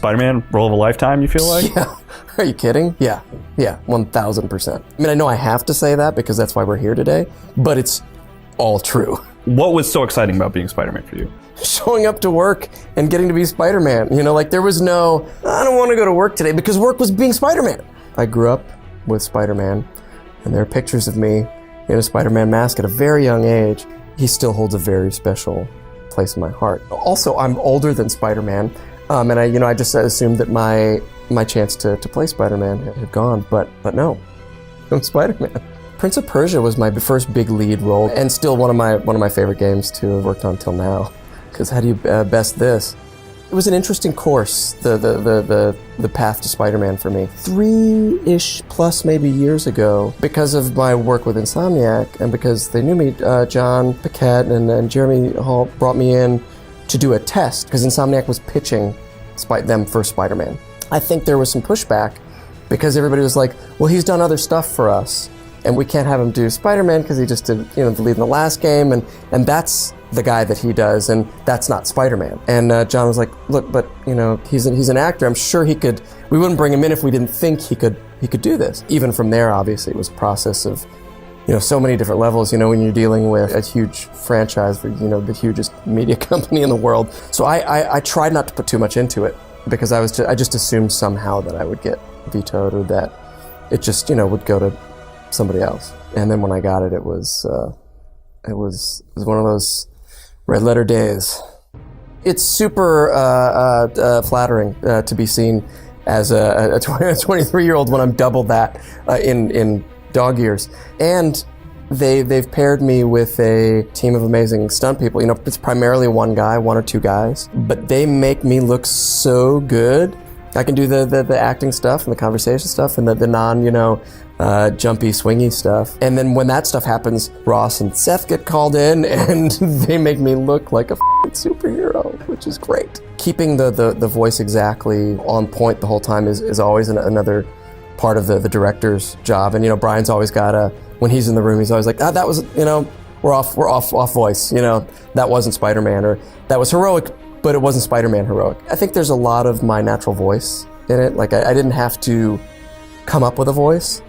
Spider-Man role of a lifetime, you feel like? Yeah. Are you kidding? Yeah, 1,000%. I mean, I know I have to say that because that's why we're here today, but it's all true. What was so exciting about being Spider-Man for you? Showing up to work and getting to be Spider-Man. You know, like there was no, I don't want to go to work today, because work was being Spider-Man. I grew up with Spider-Man, and there are pictures of me in a Spider-Man mask at a very young age. He still holds a very special place in my heart. Also, I'm older than Spider-Man, and I just assumed that my chance to play Spider-Man had gone, but no, I'm Spider-Man. Prince of Persia was my first big lead role, and still one of my favorite games to have worked on till now. Because how do you best this? It was an interesting course, the path to Spider-Man for me. 3-ish plus maybe years ago, because of my work with Insomniac, and because they knew me, John Paquette and Jeremy Hall brought me in to do a test, because Insomniac was pitching them for Spider-Man. I think there was some pushback, because everybody was like, well, he's done other stuff for us, and we can't have him do Spider-Man because he just did, the lead in the last game, and that's the guy that he does, and that's not Spider-Man. And John was like, look, but he's an actor. I'm sure we wouldn't bring him in if we didn't think he could do this. Even from there, obviously, it was a process of, so many different levels, when you're dealing with a huge franchise for, the hugest media company in the world. So I tried not to put too much into it, because I just assumed somehow that I would get vetoed, or that it just, would go to somebody else. And then when I got it, it was one of those red letter days. It's super flattering to be seen as a 23-year-old when I'm double that in dog years. And they've paired me with a team of amazing stunt people. It's primarily one or two guys, but they make me look so good. I can do the acting stuff and the conversation stuff and the non, jumpy, swingy stuff. And then when that stuff happens, Ross and Seth get called in, and they make me look like a superhero, which is great. Keeping the voice exactly on point the whole time is always another part of the director's job. And Brian's always got when he's in the room, he's always like, that was, we're off voice. That wasn't Spider-Man, or that was heroic, but it wasn't Spider-Man heroic. I think there's a lot of my natural voice in it. Like I didn't have to come up with a voice,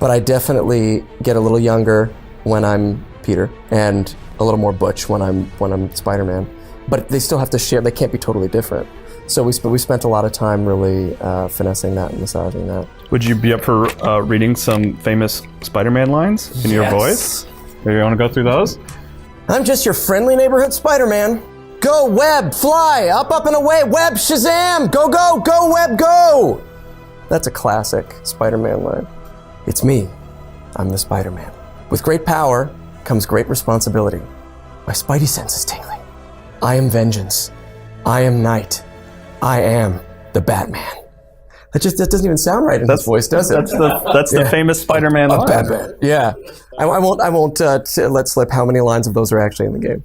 but I definitely get a little younger when I'm Peter, and a little more butch when I'm Spider-Man. But they still have to share. They can't be totally different. So we spent a lot of time really finessing that and massaging that. Would you be up for reading some famous Spider-Man lines in your voice? Maybe you want to go through those? I'm just your friendly neighborhood Spider-Man. Go, web, fly, up and away, web, Shazam! Go, go, go, web, go! That's a classic Spider-Man line. It's me. I'm the Spider-Man. With great power comes great responsibility. My spidey sense is tingling. I am vengeance. I am night. I am the Batman. That doesn't even sound right in his voice, does it? That's the famous Spider-Man line. Batman. Yeah. I won't let slip how many lines of those are actually in the game.